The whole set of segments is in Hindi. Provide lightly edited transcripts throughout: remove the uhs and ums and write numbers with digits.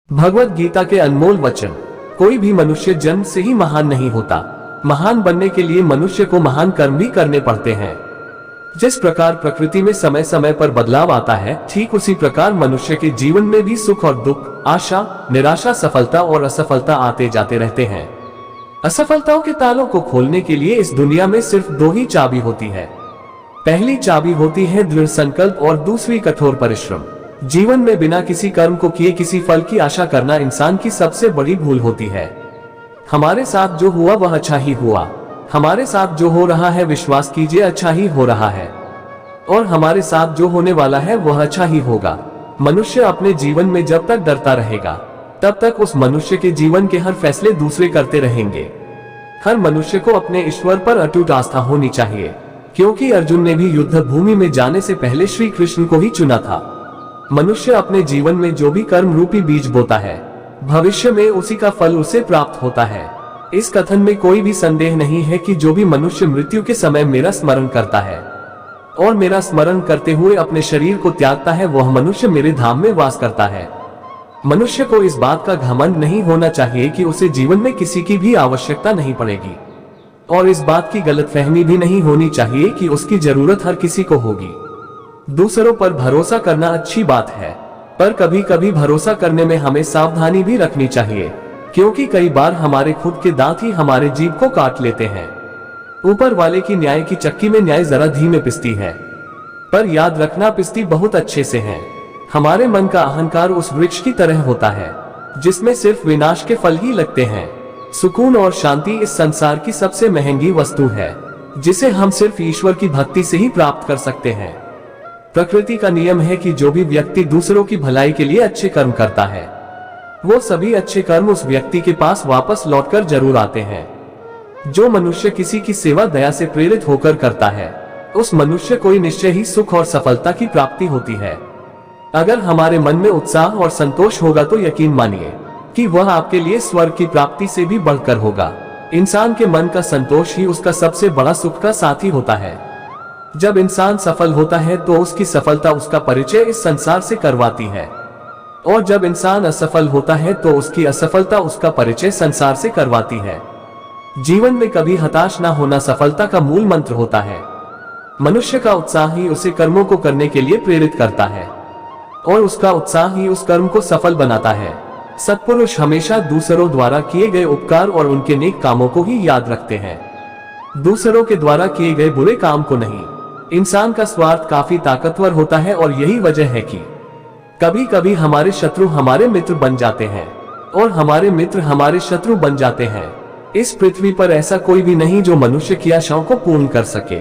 भगवत गीता के अनमोल वचन। कोई भी मनुष्य जन्म से ही महान नहीं होता। महान बनने के लिए मनुष्य को महान कर्म भी करने पड़ते हैं। जिस प्रकार प्रकृति में समय समय पर बदलाव आता है, ठीक उसी प्रकार मनुष्य के जीवन में भी सुख और दुख, आशा, निराशा, सफलता और असफलता आते जाते रहते हैं। असफलताओं के तालों को खोलने के लिए इस दुनिया में सिर्फ दो ही चाबी होती है। पहली चाबी होती है दृढ़ संकल्प और दूसरी कठोर परिश्रम। जीवन में बिना किसी कर्म को किए किसी फल की आशा करना इंसान की सबसे बड़ी भूल होती है। हमारे साथ जो हुआ वह अच्छा ही हुआ। हमारे साथ जो हो रहा है विश्वास कीजिए अच्छा ही हो रहा है, और हमारे साथ जो होने वाला है वह अच्छा ही होगा। मनुष्य अपने जीवन में जब तक डरता रहेगा तब तक उस मनुष्य के जीवन के हर फैसले दूसरे करते रहेंगे। हर मनुष्य को अपने ईश्वर पर अटूट आस्था होनी चाहिए, क्योंकि अर्जुन ने भी युद्ध भूमि में जाने से पहले श्री कृष्ण को ही चुना था। मनुष्य अपने जीवन में जो भी कर्म रूपी बीज बोता है, भविष्य में उसी का फल उसे प्राप्त होता है। इस कथन में कोई भी संदेह नहीं है कि जो भी मनुष्य मृत्यु के समय मेरा स्मरण करता है और मेरा स्मरण करते हुए अपने शरीर को त्यागता है, वह मनुष्य मेरे धाम में वास करता है। मनुष्य को इस बात का घमंड नहीं होना चाहिए कि उसे जीवन में किसी की भी आवश्यकता नहीं पड़ेगी, और इस बात की गलतफहमी भी नहीं होनी चाहिए कि उसकी जरूरत हर किसी को होगी। दूसरों पर भरोसा करना अच्छी बात है, पर कभी कभी भरोसा करने में हमें सावधानी भी रखनी चाहिए, क्योंकि कई बार हमारे खुद के दांत ही हमारे जीभ को काट लेते हैं। ऊपर वाले की न्याय की चक्की में न्याय जरा धीमे पिसती है, पर याद रखना पिसती बहुत अच्छे से है। हमारे मन का अहंकार उस वृक्ष की तरह होता है जिसमें सिर्फ विनाश के फल ही लगते हैं। सुकून और शांति इस संसार की सबसे महंगी वस्तु है, जिसे हम सिर्फ ईश्वर की भक्ति से ही प्राप्त कर सकते हैं। प्रकृति का नियम है कि जो भी व्यक्ति दूसरों की भलाई के लिए अच्छे कर्म करता है, वो सभी अच्छे कर्म उस व्यक्ति के पास वापस लौटकर जरूर आते हैं। जो मनुष्य किसी की सेवा दया से प्रेरित होकर करता है, उस मनुष्य को निश्चय ही सुख और सफलता की प्राप्ति होती है। अगर हमारे मन में उत्साह और संतोष होगा तो यकीन मानिए कि वह आपके लिए स्वर्ग की प्राप्ति से भी बढ़कर होगा। इंसान के मन का संतोष ही उसका सबसे बड़ा सुख का साथी होता है। जब इंसान सफल होता है तो उसकी सफलता उसका परिचय इस संसार से करवाती है, और जब इंसान असफल होता है तो उसकी असफलता उसका परिचय संसार से करवाती है। जीवन में कभी हताश ना होना सफलता का मूल मंत्र होता है। मनुष्य का उत्साह ही उसे कर्मों को करने के लिए प्रेरित करता है, और उसका उत्साह ही उस कर्म को सफल बनाता है। सत्पुरुष हमेशा दूसरों द्वारा किए गए उपकार और उनके नेक कामों को ही याद रखते हैं, दूसरों के द्वारा किए गए बुरे काम को नहीं। इंसान का स्वार्थ काफी ताकतवर होता है, और यही वजह है कि कभी कभी हमारे शत्रु हमारे मित्र बन जाते हैं और हमारे मित्र हमारे शत्रु बन जाते हैं। इस पृथ्वी पर ऐसा कोई भी नहीं जो मनुष्य की आशाओं को पूर्ण कर सके,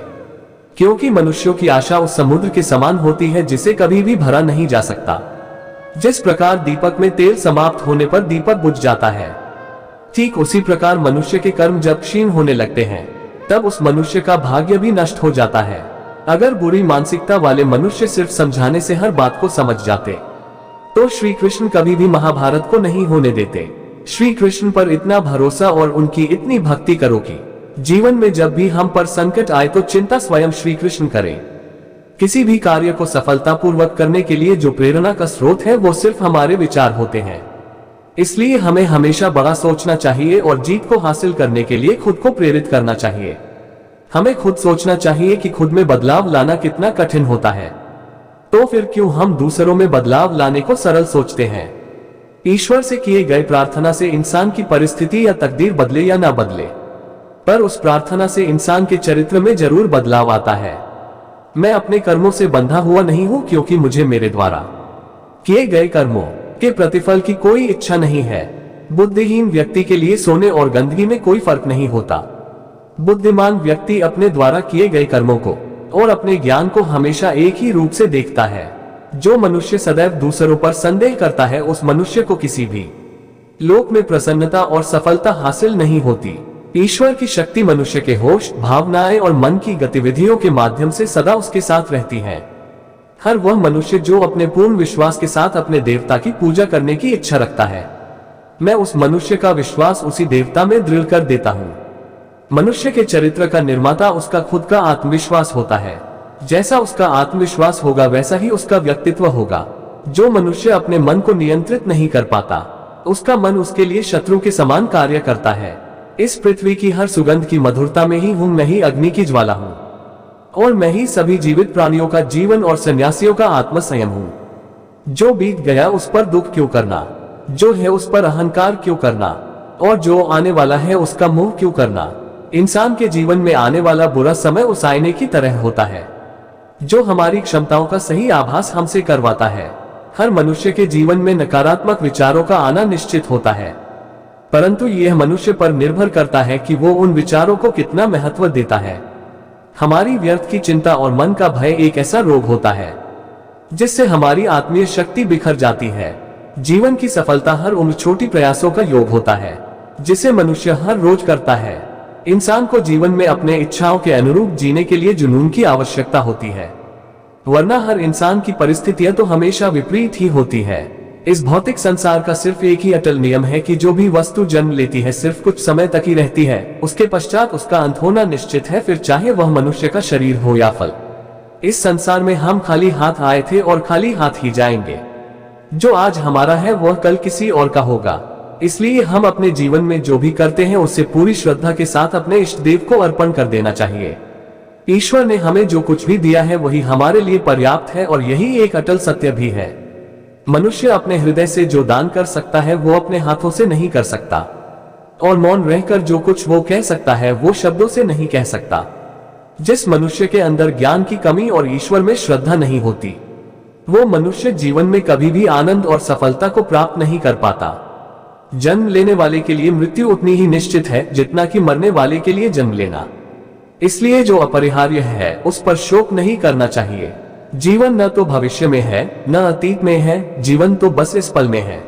क्योंकि मनुष्यों की आशा उस समुद्र के समान होती है जिसे कभी भी भरा नहीं जा सकता। जिस प्रकार दीपक में तेल समाप्त होने पर दीपक बुझ जाता है, ठीक उसी प्रकार मनुष्य के कर्म जब क्षीण होने लगते हैं तब उस मनुष्य का भाग्य भी नष्ट हो जाता है। अगर बुरी मानसिकता वाले मनुष्य सिर्फ समझाने से हर बात को समझ जाते तो श्री कृष्ण कभी भी महाभारत को नहीं होने देते। श्री कृष्ण पर इतना भरोसा और उनकी इतनी भक्ति करो कि जीवन में जब भी हम पर संकट आए तो चिंता स्वयं श्री कृष्ण करें। किसी भी कार्य को सफलतापूर्वक करने के लिए जो प्रेरणा का स्रोत है वो सिर्फ हमारे विचार होते हैं। इसलिए हमें हमेशा बड़ा सोचना चाहिए और जीत को हासिल करने के लिए खुद को प्रेरित करना चाहिए। हमें खुद सोचना चाहिए कि खुद में बदलाव लाना कितना कठिन होता है, तो फिर क्यों हम दूसरों में बदलाव लाने को सरल सोचते हैं। ईश्वर से किए गए प्रार्थना से इंसान की परिस्थिति या तकदीर बदले या ना बदले, पर उस प्रार्थना से इंसान के चरित्र में जरूर बदलाव आता है। मैं अपने कर्मों से बंधा हुआ नहीं हूं, क्योंकि मुझे मेरे द्वारा किए गए कर्मों के प्रतिफल की कोई इच्छा नहीं है। बुद्धिहीन व्यक्ति के लिए सोने और गंदगी में कोई फर्क नहीं होता। बुद्धिमान व्यक्ति अपने द्वारा किए गए कर्मों को और अपने ज्ञान को हमेशा एक ही रूप से देखता है। जो मनुष्य सदैव दूसरों पर संदेह करता है, उस मनुष्य को किसी भी लोक में प्रसन्नता और सफलता हासिल नहीं होती। ईश्वर की शक्ति मनुष्य के होश, भावनाएं और मन की गतिविधियों के माध्यम से सदा उसके साथ रहती है। हर वह मनुष्य जो अपने पूर्ण विश्वास के साथ अपने देवता की पूजा करने की इच्छा रखता है, मैं उस मनुष्य का विश्वास उसी देवता में दृढ़ कर देता हूँ। मनुष्य के चरित्र का निर्माता उसका खुद का आत्मविश्वास होता है। जैसा उसका आत्मविश्वास होगा वैसा ही उसका व्यक्तित्व होगा। जो मनुष्य अपने मन को नियंत्रित नहीं कर पाता, उसका मन उसके लिए शत्रु के समान कार्य करता है। इस पृथ्वी की हर सुगंध की मधुरता में ही हूँ, मैं ही अग्नि की ज्वाला हूँ, और मैं ही सभी जीवित प्राणियों का जीवन और सन्यासियों का आत्म संयम हूँ। जो बीत गया उस पर दुख क्यों करना, जो है उस पर अहंकार क्यों करना, और जो आने वाला है उसका मोह क्यों करना। इंसान के जीवन में आने वाला बुरा समय उस आईने की तरह होता है जो हमारी क्षमताओं का सही आभास हमसे करवाता है। हर मनुष्य के जीवन में नकारात्मक विचारों का आना निश्चित होता है, परंतु यह मनुष्य पर निर्भर करता है कि वो उन विचारों को कितना महत्व देता है। हमारी व्यर्थ की चिंता और मन का भय एक ऐसा रोग होता है जिससे हमारी आत्मीय शक्ति बिखर जाती है। जीवन की सफलता हर उन छोटी प्रयासों का योग होता है जिसे मनुष्य हर रोज करता है। इंसान को जीवन में अपने इच्छाओं के अनुरूप जीने के लिए जुनून की आवश्यकता होती है, वरना हर इंसान की परिस्थितियां तो हमेशा विपरीत ही होती है। इस भौतिक संसार का सिर्फ एक ही अटल नियम है कि जो भी वस्तु जन्म लेती है सिर्फ कुछ समय तक ही रहती है, उसके पश्चात उसका अंत होना निश्चित है, फिर चाहे वह मनुष्य का शरीर हो या फल। इस संसार में हम खाली हाथ आए थे और खाली हाथ ही जाएंगे। जो आज हमारा है वह कल किसी और का होगा, इसलिए हम अपने जीवन में जो भी करते हैं उससे पूरी श्रद्धा के साथ अपने इष्ट देव को अर्पण कर देना चाहिए। ईश्वर ने हमें जो कुछ भी दिया है वही हमारे लिए पर्याप्त है, और यही एक अटल सत्य भी है। मनुष्य अपने हृदय से जो दान कर सकता है वो अपने हाथों से नहीं कर सकता, और मौन रहकर जो कुछ वो कह सकता है वो शब्दों से नहीं कह सकता। जिस मनुष्य के अंदर ज्ञान की कमी और ईश्वर में श्रद्धा नहीं होती, वो मनुष्य जीवन में कभी भी आनंद और सफलता को प्राप्त नहीं कर पाता। जन्म लेने वाले के लिए मृत्यु उतनी ही निश्चित है जितना कि मरने वाले के लिए जन्म लेना। इसलिए जो अपरिहार्य है उस पर शोक नहीं करना चाहिए। जीवन न तो भविष्य में है न अतीत में है, जीवन तो बस इस पल में है।